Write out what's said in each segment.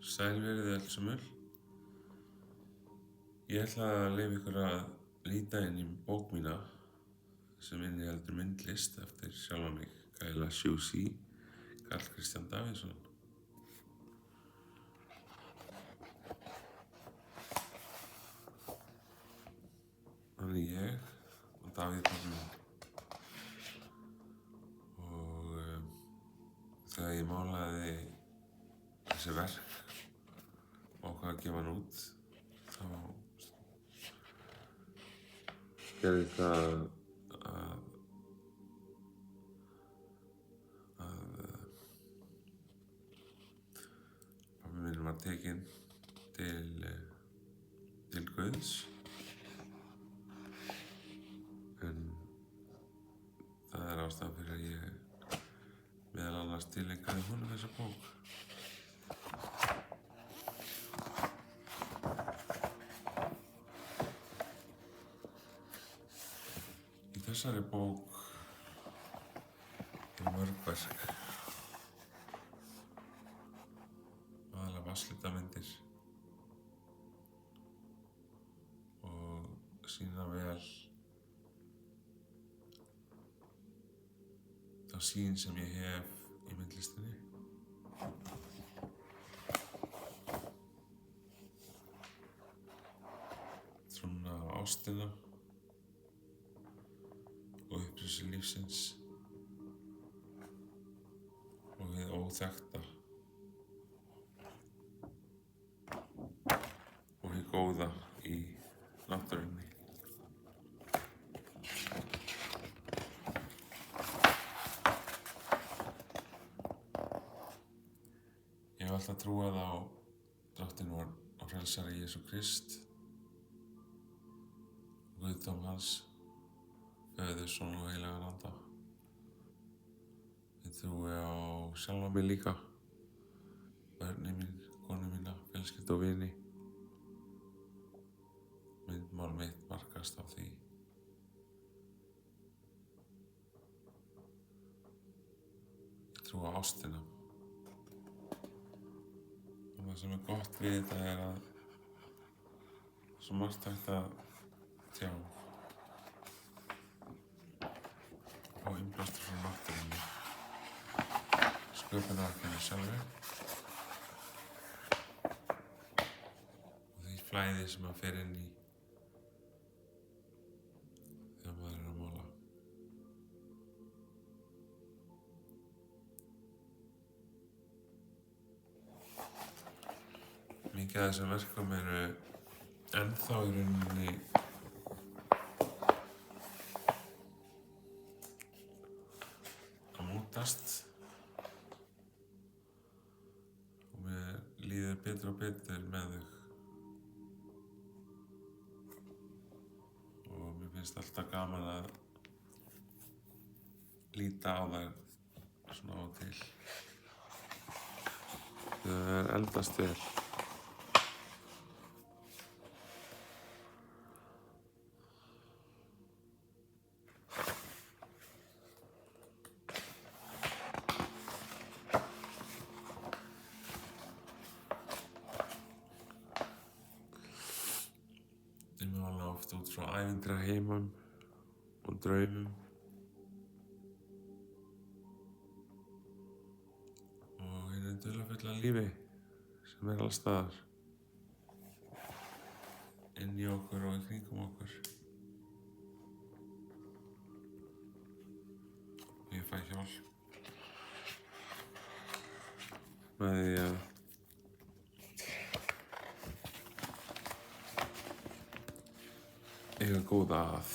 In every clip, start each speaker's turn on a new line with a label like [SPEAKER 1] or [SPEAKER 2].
[SPEAKER 1] Sæl verið öll sömul. Ég ætla að leyfa ykkur að líta inn í bók mína sem inniheldur myndlist eftir sjálfan mig, Kæla Sjúsí, Karl Kristján Davíðsson. Þannig ég og Davíð pabbi minn. Og þegar ég málaði þessi verk og ákvað að gefa hann út, þá gerði það að pabbi minn var tekinn til Guðs. En það er ástæðan fyrir að ég meðal annars tileinkaði honum þessa bók. Í þessari bók eru mörg verk, aðallega vatnslitamyndir og sýna vel þá sýn sem ég hef í myndlistinni. Trúna á ástina og upprisi lífsins og hið óþekkta og hið góða í náttúrunni. Ég hef alltaf trúað á Drottinn og frelsara Jesú Krist, guðdóm hans, Föður, Son og heilagan anda. Ég trúi á sjálfa mig líka, börnin mín, konu mína, fjölskyldu og vini. Myndmál mitt markast af því. Ég trúi á ástina. Og það sem er gott við þetta er að svo margt hægt að tjá og innblástur frá náttúrunni, sköpunarverkinu sjálfu og því flæði sem að fer inn í þegar maður er að mála. Mikið af þessum verkum eru ennþá í rauninni að mótast og mér líður betur og betur með þau og mér finnst alltaf gaman að líta á þær svona á og til. Þau eldast vel. Ég mála oft út frá ævintýraheimum og draumum og hinu dularfulla lífi sem er alls staðar inn í okkur og í kringum okkur. Og ég fæ hjálp með því að eiga góða að.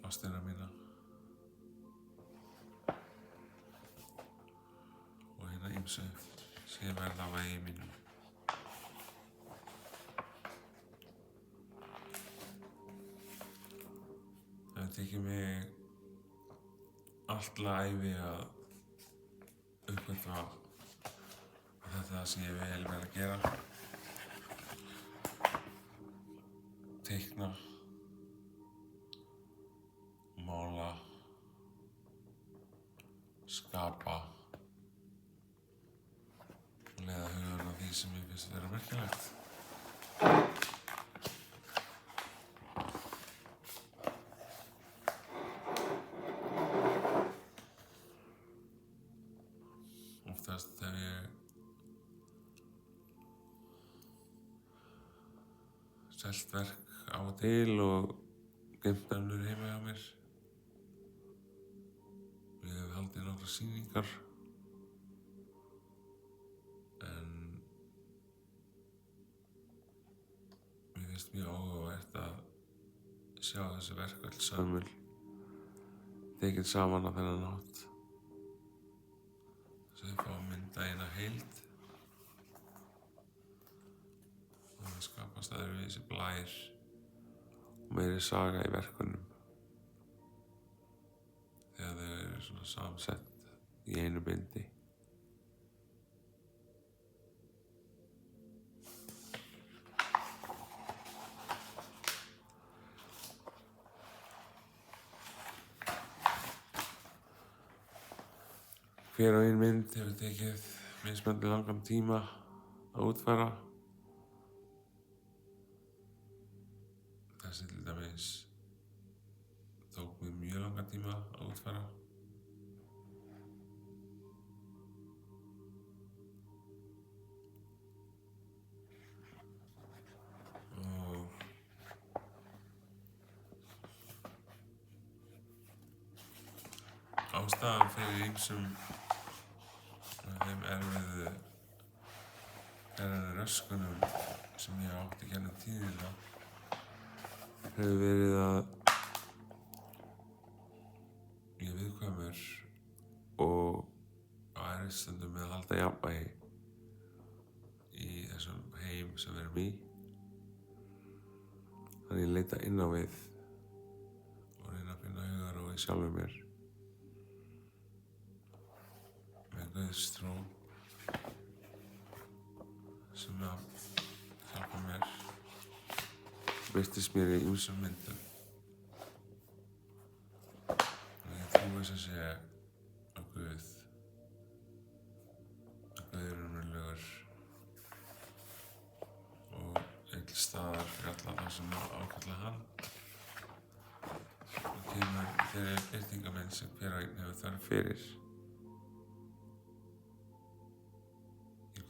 [SPEAKER 1] Ástina mína og hina ýmsu sem verða á vegi mínum. Það hefur tekið mig alla ævi að uppgötva að þetta er það sem ég vil vera að gera. Teikna, skapa og leiða hugan að því sem ég finnst vera merkilegt. Oftast hef ég selt verk á og til og geymt önnur heima hjá mér. Ég hef haldið nokkrar sýningar en mér finnst mjög áhugavert að sjá þessi verk öll sömul tekin saman á þennan hátt. Þess að ég fá að mynda eina heild og það skapast öðruvísi blær og meiri saga í verkunum þegar þau eru svona samsett í einu bindi. Hver og ein mynd hefur tekið mismunandi langan tíma að útfæra. Þessi til dæmis tók mér mjög langan tíma að útfæra. Og ástæðan fyrir ýmsum þeim erfiðu röskunum sem ég átti í gegnum tíðina hefur verið að ég er viðkvæmur og á erfiðstundum með að halda jafnvægi í þessum heim sem við erum í. Þannig ég leita inn á við og reyna að finna hugarró í sjálfum mér með guðstrú sem að hjálpa mér birtist mér í ýmsum myndum. Og ég trúi þess að sé á Guð. Að Guð er raunverulegur og til staðar fyrir alla þá sem ákalla hann. Og kemur þeirri birtingarmynd sem hver og einn hefur þörf fyrir.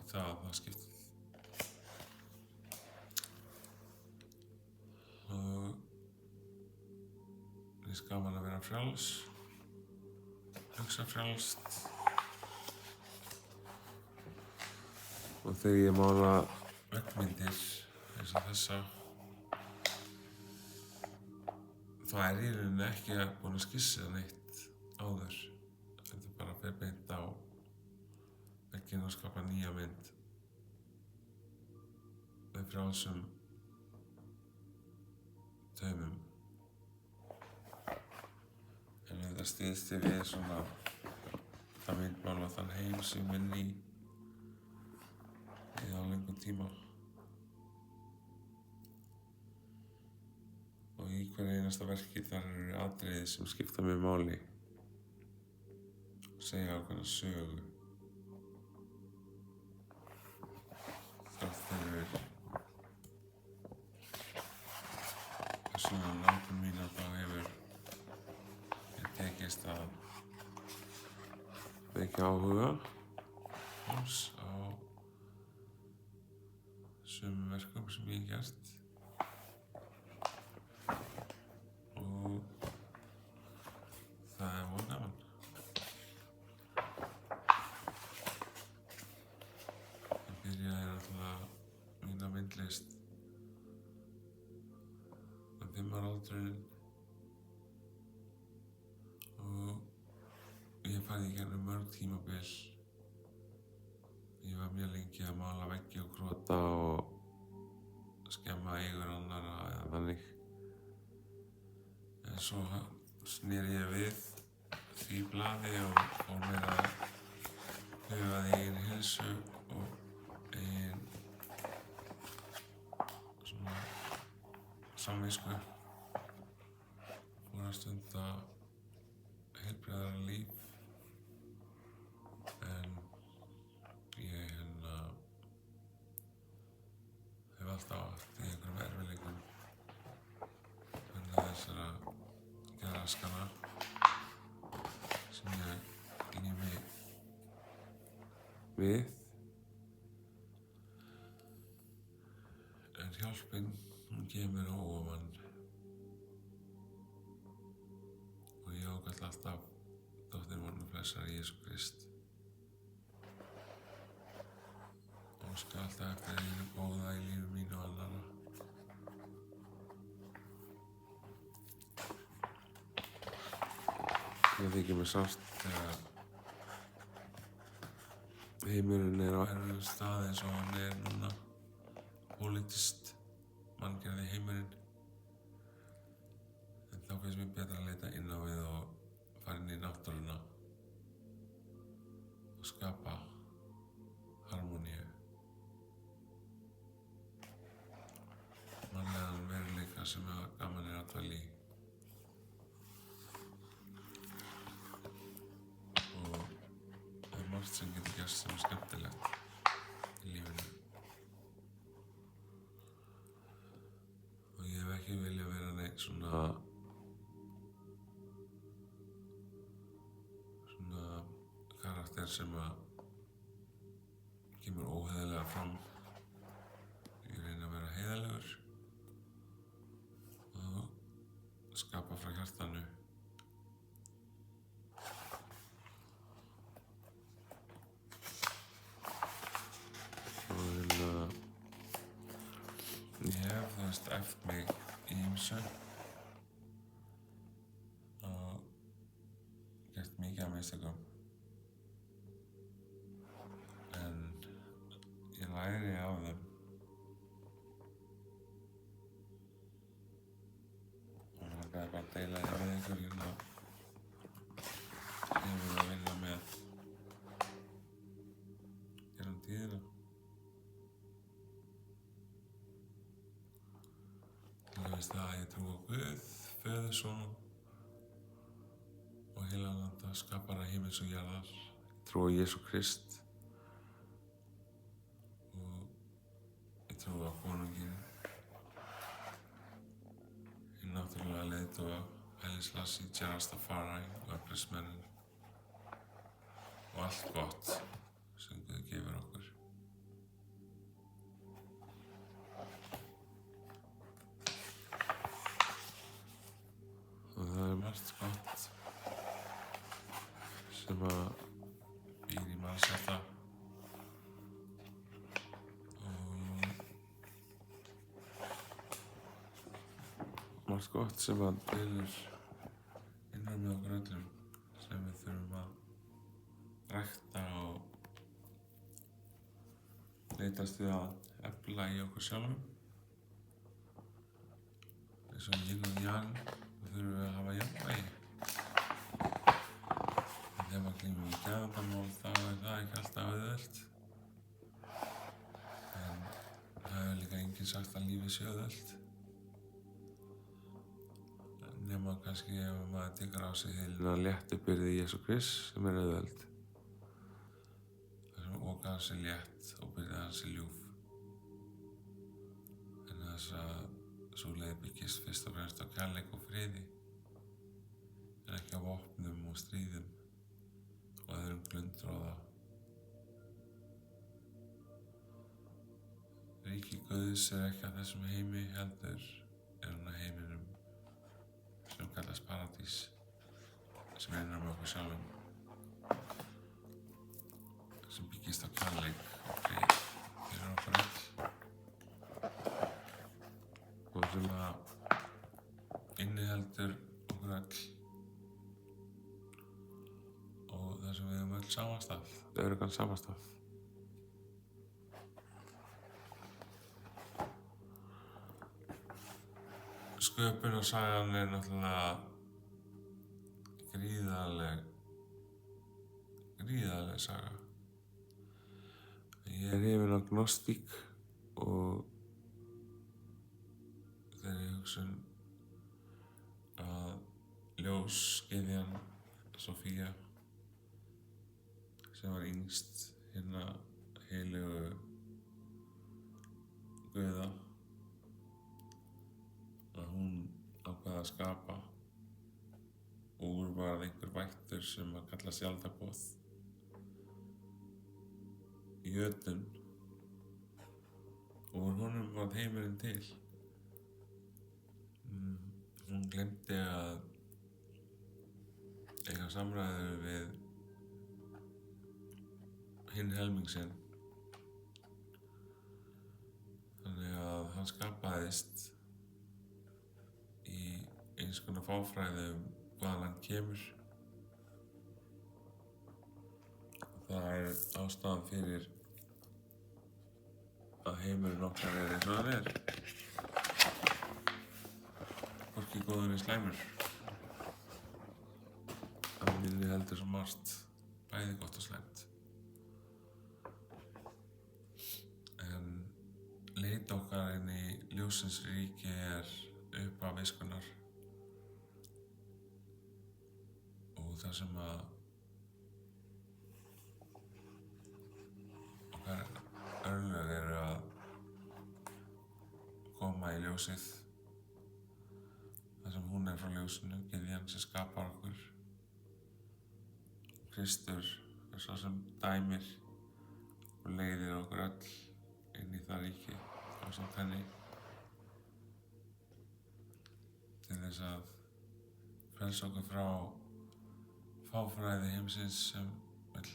[SPEAKER 1] Það skiptir. Og mér finnst gaman að vera frjáls, hugsa frjálst. Og þegar ég mála veggmyndir eins og þessa, þá er ég í rauninni ekki búinn að skissa neitt áður. Þetta er bara að fer beint á vegginn og skapa nýja mynd með frjálsum taumum. En þetta styðst ég við svona það myndmál og þann heim sem ég vinn í á lengum tíma. Og í hverju einasta verki þar eru atriði sem skipta mig máli og segja ákveðna sögu. Þrátt fyrir svona nálgun mína þá hefur mér tekist að vekja áhuga hans á sömu verkum sem ég hef gert. Og það er voða gaman. Ég byrjaði náttúrulega mína myndlist á 5 ára aldurinn og ég hef farið í gegnum mörg tímabil. Ég var mjög lengi að mála veggi og krota og skemma eigur annarra eða þannig. En svo sneri ég við því blaði og fór mér að huga að eigin heilsu og eigin svona samvisku. Fór að stunda heilbrigðara líf raskana sem ég lífi við. En hjálpin, hún kemur óofan og ég ákall alltaf dóttir vonarblessaðar Jesú Krist og óska alltaf eftir einu góða í lífi mínu og annarra. Það þykir mér sárt þegar heimurinn á erfiðum stað eins og hann núna, pólitískt, manngerði heimurinn. En þá finnst mér betra að leita inn á við og fara inn í náttúruna og skapa harmoníu. Mannlegan veruleika sem gaman að dvelja í. Margt sem getur gerst sem skemmtilegt í lífinu og ég hef ekki viljað vera neitt svona karakter sem kemur óheiðarlega fram. Ég reyni að vera heiðarlegur og skapa frá hjartanu. Ég hef æft mig í ýmsu og gert mikið af mistökum en ég læri af þeim og mér langaði bara að deila því með ykkur hérna sem ég hef verið að vinna með gegnum tíðina. Það að ég trúi á Guð, Föður, Son og heilagan anda, skapara himins og jarðar. Ég trúi á Jesú Krist og ég trúi á konunginn, hinn náttúrulega leiðtoga, Haile Selassie, Jah Rastafari og uppreisnarmenn og allt gott sem Guð gefur okkur. Það margt gott sem býr í mannshjarta og margt gott sem deilur innan með okkur öllum sem við þurfum að rækta og leitast við að efla í okkur sjálfum. Eins og yin og yang þurfum við að hafa jafnvægi. En þegar maður glímir við geðvandamál þá það ekki alltaf auðvelt. En það hefur líka enginn sagt að lífið sé auðvelt. Nema kannski ef maður tekur á sig heilina léttu byrði Jesú Krist sem auðveld. Það sem oka hans létt og byrði hans ljúf. En þess að sú leið byggist fyrst og fremst á kærleik og friði, en ekki á vopnum og stríðum og öðrum glundroða. Ríki Guðs ekki að þessum heimi heldur hann að heiminum sem kallast paradís, sem innan með okkur sjálfum, sem byggist á kærleik og frið fyrir okkur öll. Og sem inniheldur okkur öll og það sem við höfum öll samastað, öruggan samastað. Sköpunarsagan náttúrulega gríðarleg saga. Ég hrifinn af gnostík og þeirri hugsun að ljósgyðjan Sofía sem var yngst hinna heilögu guða, að hún ákvað að skapa úr varð einhver vættur sem að kalla sjálfdagbóð. Jötunn, og úr honum varð heimurinn til. Hún gleymdi að eiga samræður við hinn helming sinn. Þannig að hann skapaðist í eins konar fáfræði hvaðan hann kemur. Það ástæðan fyrir að heimurinn okkar eins og hann hvorki góður né slæmur. Hann inniheldur svo margt, bæði gott og slæmt. En leit okkar inn í ljóssins ríki upphaf viskunnar og það sem að okkar örlög eru að koma í ljósið. Það sem hún frá ljósinu, gyðjan sem skapar okkur. Kristur sá sem dæmir og leiðir okkur öll inn í það ríki ásamt henni til þess að frelsa okkur frá fáfræði heimsins sem vill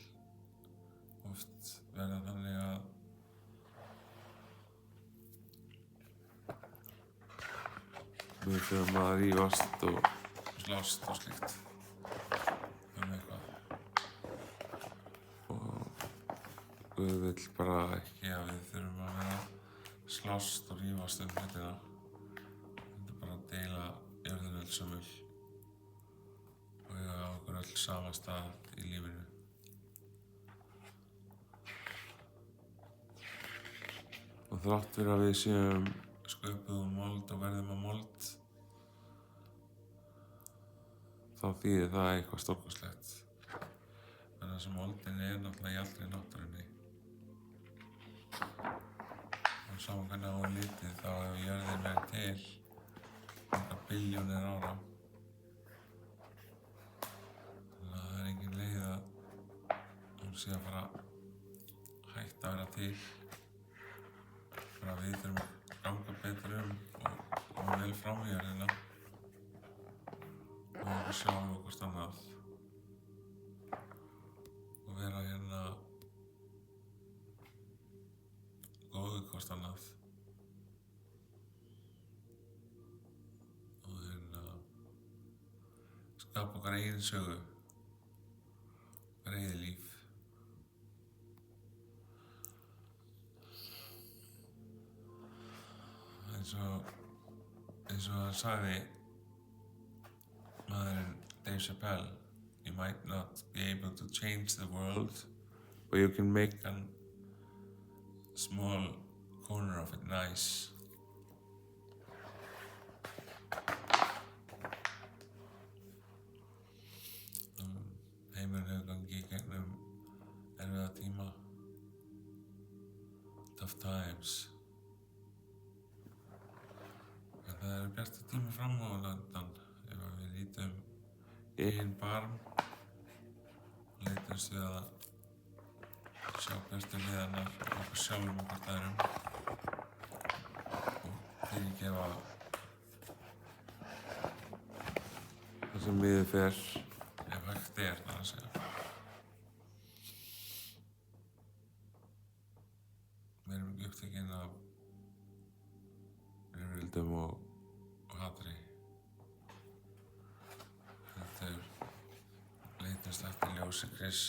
[SPEAKER 1] oft verða þannig að við þurfum að rífast og slást og slíkt eitthvað. Og Guð vill bara ekki að við þurfum að vera slást og rífast hlutina. Þetta bara að deila jörðinu öll sömul og eiga okkur öll sama stað í lífinu. Og þrátt fyrir að við séum sköpuð úr mold og verðum að mold, þá þýðir það eitthvað stórkostlegt. En það sem moldin náttúrulega í allri náttúrunni. Og saman hvernig á hún litið þá hefur jörðin verið til einhverjar billjónir ára. Þannig að það engin leið að hún sé að fara hægt að vera til. Bara við þurfum að ganga betur og koma vel fram í jörðina og okkur sjálf og hvort annað og vera góðu hvort annað og skapa okkar eigin sögu, okkar eigið líf. Eins og hann sagði maðurinn Dave Chappelle, you might not be able to change the world, but you can make a small corner of it nice. Heimurinn hefur gengið í gegnum erfiða tíma, tough times. En það eru bjartir tími fram á undan ef við lítum í eigin barm og leitumst við að sjá bjartu hliðarnar okkur sjálfum og hvort öðrum og fyrirgefa það sem miður fer ef hægt þar að segja. Við erum ekki upptekinn af rifrildum og hatri. Heldur leitumst eftir ljósi Krists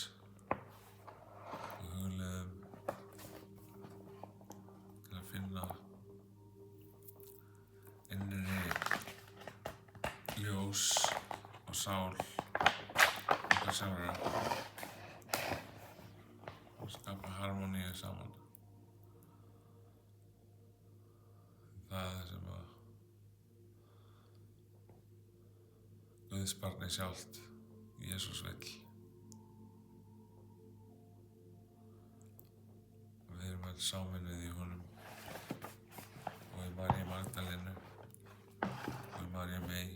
[SPEAKER 1] og hugleiðum til að finna innri ljós og sál okkar sjálfra og skapa harmoníu saman. Það er sem að Guðs barnið sjálft, Jesús vill. Við erum öll sameinuð í honum og í Maríu Magdalenu og í Maríu Mey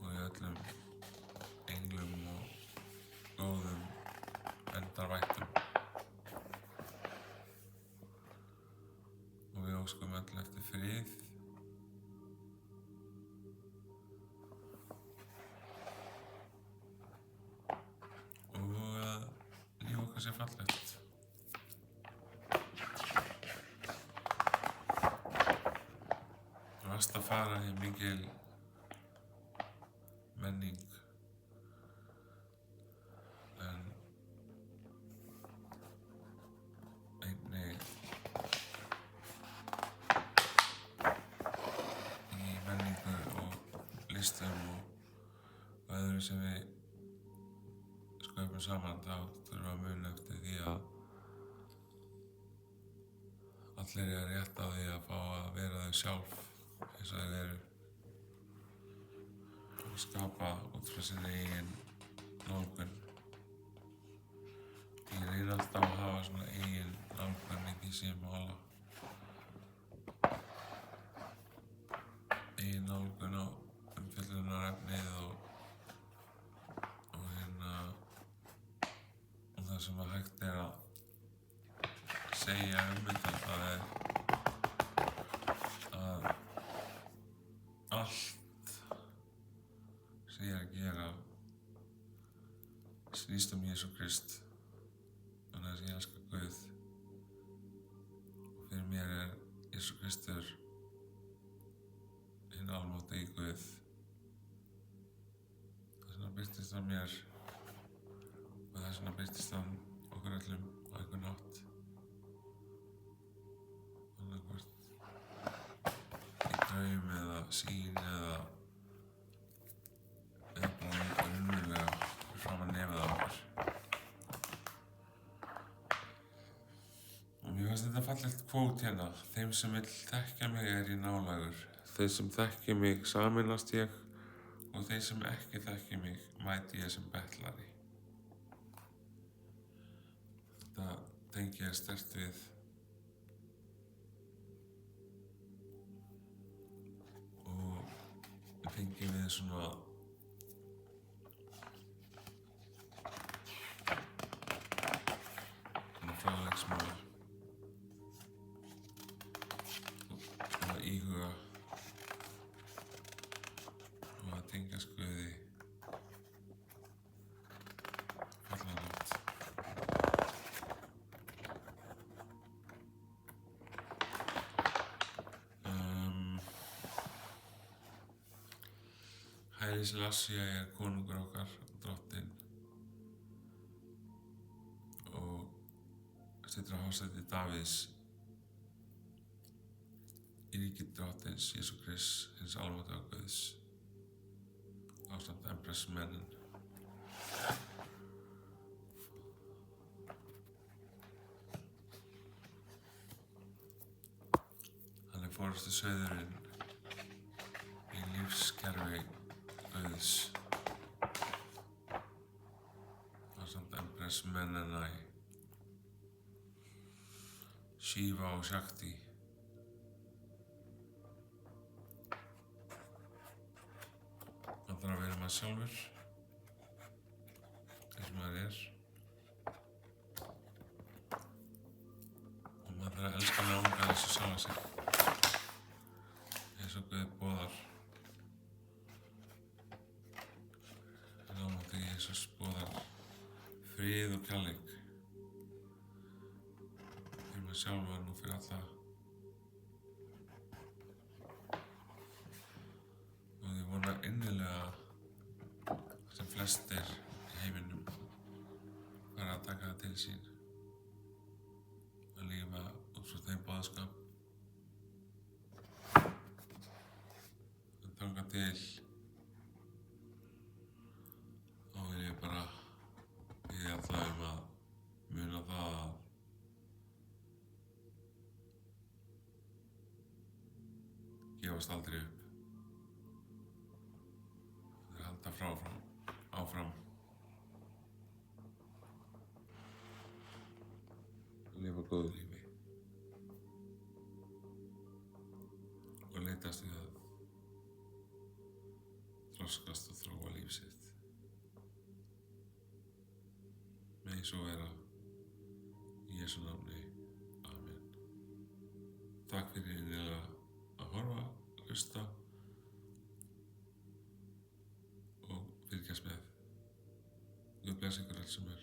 [SPEAKER 1] og í öllum óskum öll eftir frið. Og að líf okkar sé fallegt. Þú varst að fara í mikil menning, en einnig í menningu og listum og öðru sem við sköpum saman, þá þurfum við að muna eftir því að allir eiga rétt á því að fá að vera þau sjálf eins og þau eru og skapa út frá sinni eigin nálgun. Ég reyni alltaf að hafa svona eigin nálgun í því sem ég mála. Eigin nálgun á umfjöllunarefnið og það sem að hægt er að segja þetta, það er að allt sem ég er að gera snýst Jesú Krist, þannig að ég elska Guð og fyrir mér Jesú Kristur hinn almáttigi Guð. Þess vegna birtist hann mér og þess vegna birtist hann okkur öllum á einhvern hátt. Annarkvort í draum eða sýn eða bara raunverulega fyrir framan nefið á okkur. Og mér fannst þetta fallegt kvót hérna: þeim sem vill þekkja mig ég nálægur, þeir sem þekki mig sameinast ég og þeir sem ekki þekki mig mæti ég sem betlari. Þetta tengi ég sterkt við og tengi við svona fræðilegsmál og að íhuga og að tengjast Guði fallegan hátt. Hæli Selassie er konungur okkar, drottinn, og situr á hásæti Davíðs í ríki drottins Jesú Krists, hins almáttuga Guðs, ásamt embættismönnum. Hann er forystusauðurinn í lífskerfi Guðs, ásamt embættismönnunum Shiva og Shakti. Maður þarf að vera maður sjálfur, eins og maður er, og maður þarf að elska náunga eins og sjálfa sig, eins og Guð boðar. Almáttigi Jesús boðar frið og kærleik fyrir maður sjálfan og fyrir alla. Og ég vona innilega sem flestir í heiminum fara að taka það til sín að lifa út frá þeim boðskap. En þangað til þá vil ég bara biðja alla að muna það að gefast aldrei upp. Þeir halda áfram að lifa góðu lífi og leitast við að þroskast og þróa líf sitt. Megi svo vera í Jesú nafni. Amen. takk fyrir innilega að horfa, hlusta og fylgjast með. Guð blessi ykkur alls sem er.